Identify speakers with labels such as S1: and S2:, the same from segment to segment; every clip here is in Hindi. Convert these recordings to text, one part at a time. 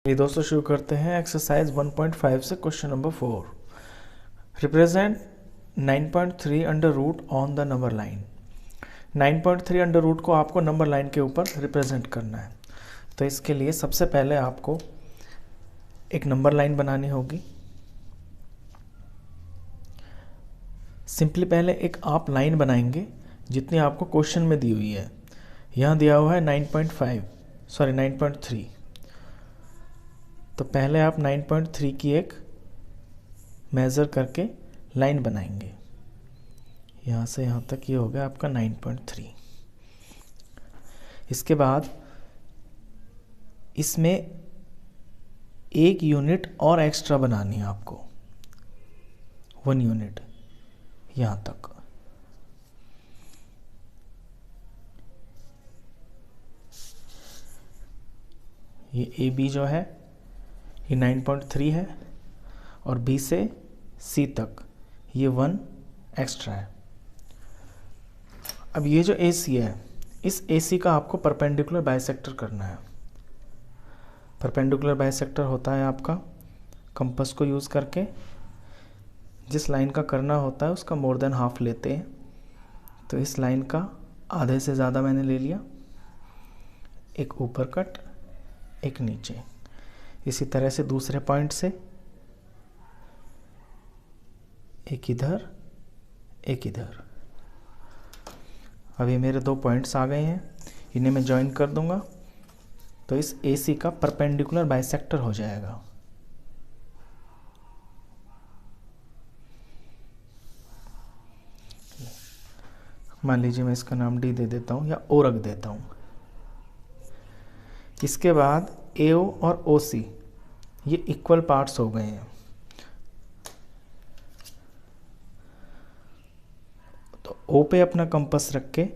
S1: ये दोस्तों शुरू करते हैं एक्सरसाइज 1.5 से question number 4। Represent 9.3 under root on the number line. 9.3 under root को आपको नंबर लाइन के ऊपर रिप्रेजेंट करना है। तो इसके लिए सबसे पहले आपको एक नंबर लाइन बनानी होगी। सिंपली पहले एक आप लाइन बनाएंगे जितनी आपको क्वेश्चन में दी हुई है। यहाँ दिया हुआ है 9.3। तो पहले आप 9.3 की एक मेज़र करके लाइन बनाएंगे। यहाँ से यहाँ तक ये हो गया आपका 9.3। इसके बाद इसमें एक यूनिट और एक्स्ट्रा बनानी है आपको, 1 यूनिट यहाँ तक। ये ए बी जो है ये 9.3 है और B से C तक ये 1 एक्स्ट्रा है। अब ये जो AC है, इस AC का आपको परपेंडिकुलर बाइसेक्टर करना है। परपेंडिकुलर बाइसेक्टर होता है आपका कंपास को यूज़ करके जिस लाइन का करना होता है उसका मोर देन हाफ लेते हैं। तो इस लाइन का आधे से ज़्यादा मैंने ले लिया, एक ऊपर कट एक नीचे। इसी तरह से दूसरे पॉइंट से एक इधर एक इधर। अब ये मेरे 2 पॉइंट्स आ गए हैं, इन्हें मैं ज्वाइन कर दूंगा तो इस AC का परपेंडिकुलर बाइसेक्टर हो जाएगा। मान लीजिए मैं इसका नाम D दे देता हूँ या O रख देता हूँ। इसके बाद AO और OC ये इक्वल पार्ट्स हो गए हैं। तो O पे अपना कंपास रख के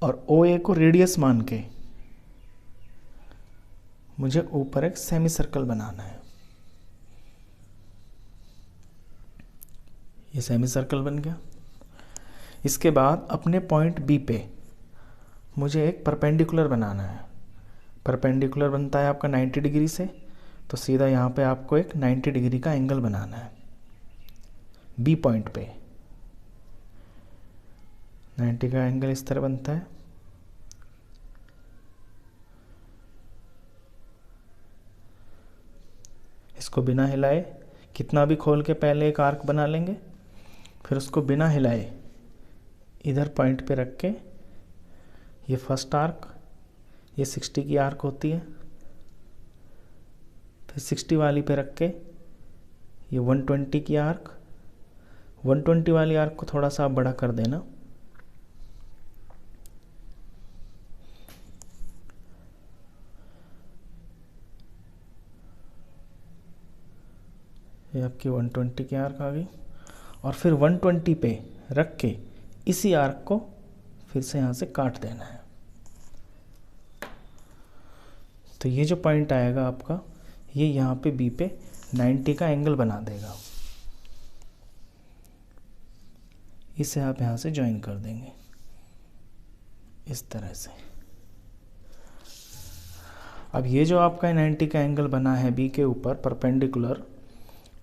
S1: और OA को रेडियस मान के मुझे ऊपर एक सेमी सर्कल बनाना है। ये सेमी सर्कल बन गया। इसके बाद अपने पॉइंट B पे मुझे एक परपेंडिकुलर बनाना है। परपेंडिकुलर बनता है आपका 90 डिग्री से, तो सीधा यहाँ पे आपको एक 90 डिग्री का एंगल बनाना है B पॉइंट पे। 90 का एंगल इस तरह बनता है। इसको बिना हिलाए कितना भी खोल के पहले एक आर्क बना लेंगे, फिर उसको बिना हिलाए इधर पॉइंट पे रख के ये फर्स्ट आर्क, ये 60 की आर्क होती है, फिर 60 वाली पे रख के ये 120 की आर्क। 120 वाली आर्क को थोड़ा सा आप बड़ा कर देना। ये आपकी 120 की आर्क आ गई और फिर 120 पे रख के इसी आर्क को फिर से यहाँ से काट देना है। तो ये जो पॉइंट आएगा आपका, ये यहाँ पे B पे 90 का एंगल बना देगा। इसे आप यहाँ से ज्वाइन कर देंगे इस तरह से। अब ये जो आपका 90 का एंगल बना है B के ऊपर परपेंडिकुलर,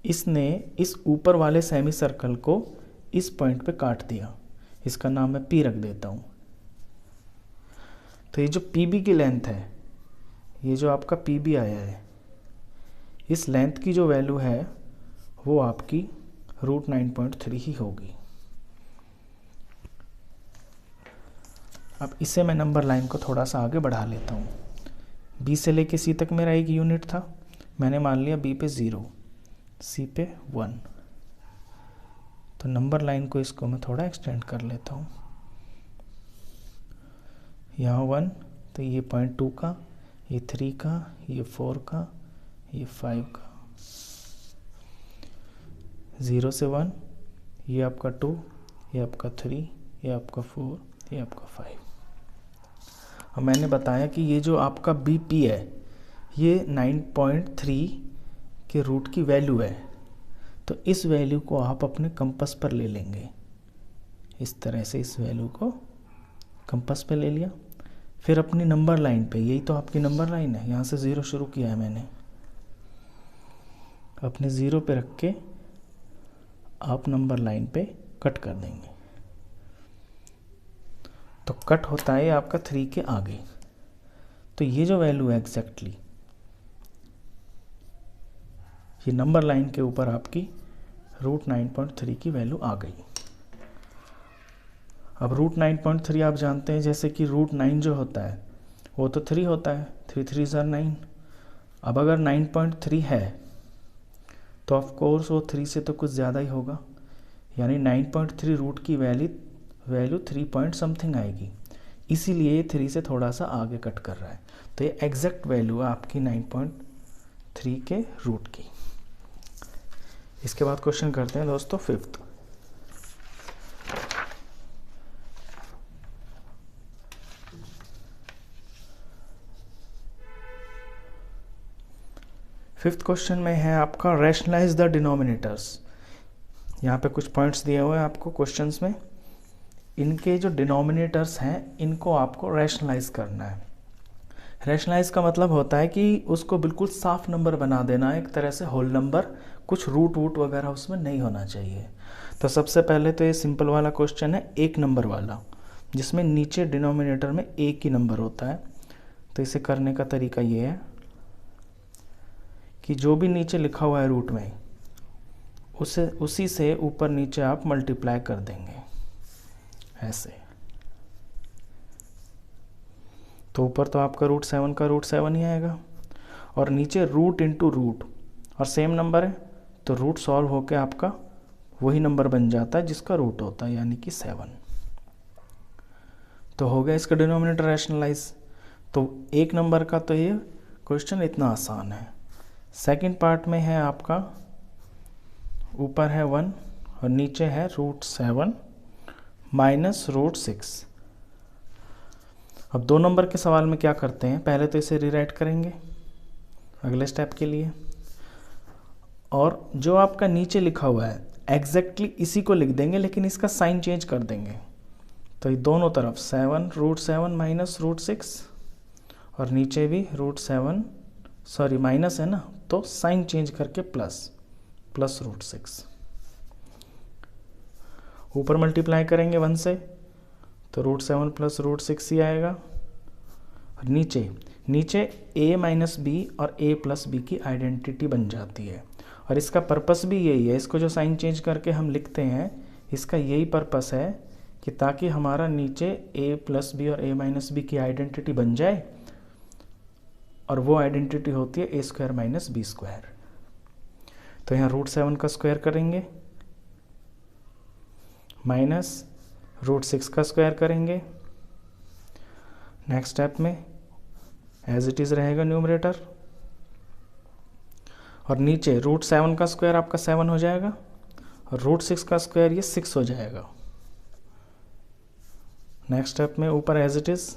S1: इसने इस ऊपर वाले सेमी सर्कल को इस पॉइंट पे काट दिया। इसका नाम मैं P रख देता हूँ। तो ये जो PB की लेंथ है, ये जो आपका PB आया है, इस लेंथ की जो वैल्यू है वो आपकी √9.3 ही होगी। अब इसे मैं नंबर लाइन को थोड़ा सा आगे बढ़ा लेता हूँ। B से लेके C तक मेरा एक यूनिट था, मैंने मान लिया B पे 0, C पे 1। तो नंबर लाइन को इसको मैं थोड़ा एक्सटेंड कर लेता हूँ। यहाँ 1, तो ये पॉइंट 2 का, ये 3 का, ये 4 का, ये 5 का। 0 से 1 ये आपका 2, ये आपका 3, ये आपका 4, ये आपका 5। अब मैंने बताया कि ये जो आपका BP है ये 9.3 के रूट की वैल्यू है। तो इस वैल्यू को आप अपने कंपास पर ले लेंगे। इस तरह से इस वैल्यू को कंपास पे ले लिया, फिर अपनी नंबर लाइन पे, यही तो आपकी नंबर लाइन है, यहाँ से 0 शुरू किया है मैंने, अपने 0 पे रख के आप नंबर लाइन पे कट कर देंगे। तो कट होता है आपका 3 के आगे। तो ये जो वैल्यू है एग्जैक्टली ये नंबर लाइन के ऊपर आपकी √9.3 की वैल्यू आ गई। अब √9.3 आप जानते हैं जैसे कि √9 जो होता है वो तो 3 होता है, 3 3 ज़ार 9। अब अगर 9.3 है तो ऑफ कोर्स वो 3 से तो कुछ ज़्यादा ही होगा, यानी 9.3 रूट की वैल्यू 3 पॉइंट समथिंग आएगी, इसीलिए ये 3 से थोड़ा सा आगे कट कर रहा है। तो ये एग्जैक्ट वैल्यू है आपकी 9.3 के रूट की। इसके बाद क्वेश्चन करते हैं दोस्तों फिफ्थ। फिफ्थ क्वेश्चन में है आपका रैशनलाइज द डिनोमिनेटर्स। यहाँ पे कुछ पॉइंट्स दिए हुए हैं आपको क्वेश्चंस में, इनके जो डिनोमिनेटर्स हैं इनको आपको रैशनलाइज करना है। रैशनलाइज का मतलब होता है कि उसको बिल्कुल साफ नंबर बना देना, एक तरह से होल नंबर, कुछ रूट वूट वगैरह उसमें नहीं होना चाहिए। तो सबसे पहले तो ये सिंपल वाला क्वेश्चन है, एक नंबर वाला, जिसमें नीचे डिनोमिनेटर में एक ही नंबर होता है। तो इसे करने का तरीका ये है कि जो भी नीचे लिखा हुआ है रूट में उसी से ऊपर नीचे आप मल्टीप्लाई कर देंगे ऐसे। तो ऊपर तो आपका √7 का √7 ही आएगा, और नीचे रूट इंटू रूट, और सेम नंबर है तो रूट सॉल्व होकर आपका वही नंबर बन जाता है जिसका रूट होता है, यानी कि 7। तो हो गया इसका डिनोमिनेटर रैशनलाइज। तो एक नंबर का तो ये क्वेश्चन इतना आसान है। सेकंड पार्ट में है आपका, ऊपर है 1 और नीचे है √7 माइनस √6। अब 2 नंबर के सवाल में क्या करते हैं, पहले तो इसे रीराइट करेंगे अगले स्टेप के लिए, और जो आपका नीचे लिखा हुआ है एग्जैक्टली इसी को लिख देंगे, लेकिन इसका साइन चेंज कर देंगे। तो ये दोनों तरफ √7 माइनस √6, और नीचे भी √7, सॉरी माइनस है ना, तो साइन चेंज करके प्लस √6। ऊपर मल्टीप्लाई करेंगे 1 से तो √7 प्लस √6 ही आएगा, और नीचे a माइनस बी और a प्लस बी की आइडेंटिटी बन जाती है। और इसका पर्पस भी यही है, इसको जो साइन चेंज करके हम लिखते हैं इसका यही पर्पस है कि ताकि हमारा नीचे a प्लस बी और a माइनस बी की आइडेंटिटी बन जाए, और वो आइडेंटिटी होती है a² माइनस b²। तो यहाँ √7 का स्क्वायर करेंगे माइनस √6 का स्क्वायर करेंगे। नेक्स्ट स्टेप में एज इट इज़ रहेगा न्यूमरेटर, और नीचे √7 का स्क्वायर आपका 7 हो जाएगा, और √6 का स्क्वायर ये 6 हो जाएगा। नेक्स्ट स्टेप में ऊपर एज इट इज़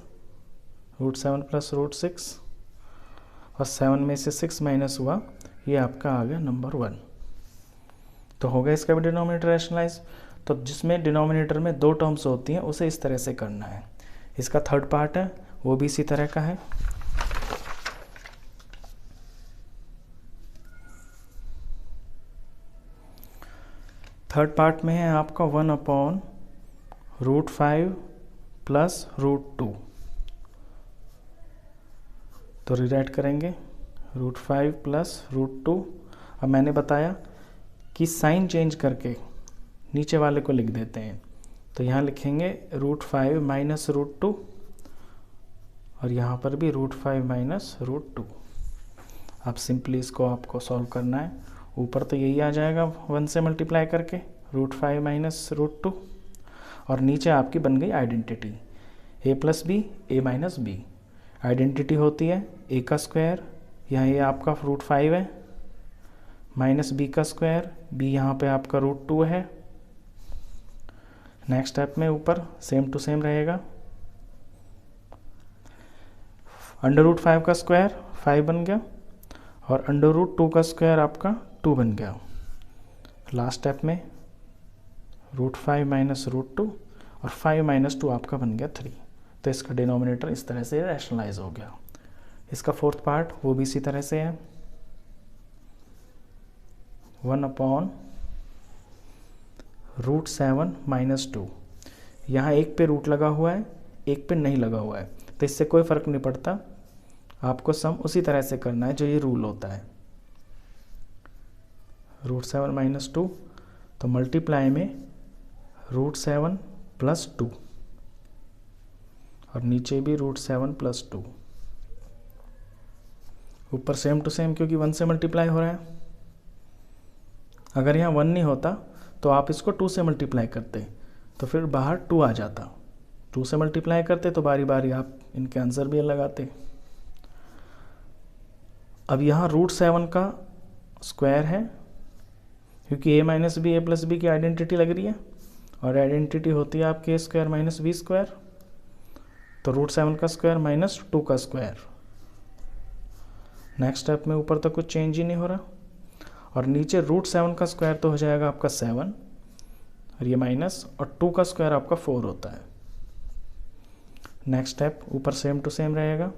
S1: √7 प्लस √6, और 7 में से 6 माइनस हुआ, ये आपका आ गया नंबर 1। तो हो गया इसका भी डिनोमिनेटर रैशनलाइज। तो जिसमें डिनोमिनेटर में 2 टर्म्स होती हैं उसे इस तरह से करना है। इसका थर्ड पार्ट है वो भी इसी तरह का है। थर्ड पार्ट में है आपका 1/√5 प्लस √2। तो रीराइट करेंगे √5 प्लस √2। अब मैंने बताया कि साइन चेंज करके नीचे वाले को लिख देते हैं, तो यहाँ लिखेंगे √5 माइनस √2, और यहाँ पर भी √5 माइनस √2। अब सिंपली इसको आपको सॉल्व करना है। ऊपर तो यही आ जाएगा 1 से मल्टीप्लाई करके √5 माइनस √2, और नीचे आपकी बन गई identity a plus B a minus B. Identity होती है a का स्क्वायर, यहाँ ये आपका √5 है, माइनस b का स्क्वायर, b यहाँ पे आपका √2 है। नेक्स्ट स्टेप में ऊपर सेम टू सेम रहेगा, √5 का स्क्वायर 5 बन गया, और √2 का स्क्वायर आपका 2 बन गया। लास्ट स्टेप में √5 माइनस √2, और 5 माइनस 2 आपका बन गया 3। तो इसका डिनोमिनेटर इस तरह से रैशनलाइज हो गया। इसका फोर्थ पार्ट वो भी इसी तरह से है, 1/√7 - 2। यहाँ एक पे रूट लगा हुआ है, एक पे नहीं लगा हुआ है, तो इससे कोई फ़र्क नहीं पड़ता, आपको सम उसी तरह से करना है जो ये रूल होता है। √7 - 2, तो मल्टीप्लाई में √7 + 2 और नीचे भी √7 + 2। ऊपर सेम टू सेम क्योंकि 1 से मल्टीप्लाई हो रहा है। अगर यहाँ 1 नहीं होता तो आप इसको 2 से मल्टीप्लाई करते, तो फिर बाहर 2 आ जाता। 2 से मल्टीप्लाई करते तो बारी बारी आप इनके आंसर भी लगाते। अब यहाँ √7 का स्क्वायर है, क्योंकि a - b a + b की आइडेंटिटी लग रही है, और आइडेंटिटी होती है आपकी a² - b²। तो √7 का स्क्वायर - 2 का स्क्वायर। नेक्स्ट स्टेप में ऊपर तक कुछ चेंज ही नहीं हो रहा, और नीचे √7 का स्क्वायर तो हो जाएगा आपका 7, और ये माइनस, और 2 का स्क्वायर आपका 4 होता है। नेक्स्ट स्टेप ऊपर सेम टू सेम रहेगा,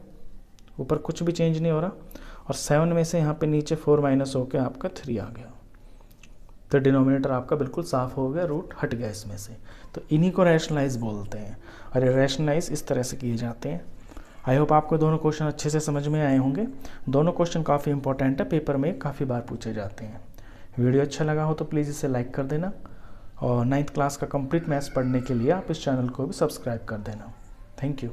S1: ऊपर कुछ भी चेंज नहीं हो रहा, और 7 में से यहाँ पे नीचे 4 माइनस होकर आपका 3 आ गया। तो डिनोमिनेटर आपका बिल्कुल साफ हो गया, रूट हट गया इसमें से। तो इन्हीं को रैशनलाइज बोलते हैं, और ये रैशनलाइज इस तरह से किए जाते हैं। आई होप आपको दोनों क्वेश्चन अच्छे से समझ में आए होंगे। दोनों क्वेश्चन काफ़ी इंपॉर्टेंट है, पेपर में काफ़ी बार पूछे जाते हैं। वीडियो अच्छा लगा हो तो प्लीज़ इसे लाइक कर देना, और 9th क्लास का कंप्लीट मैथ्स पढ़ने के लिए आप इस चैनल को भी सब्सक्राइब कर देना। Thank you.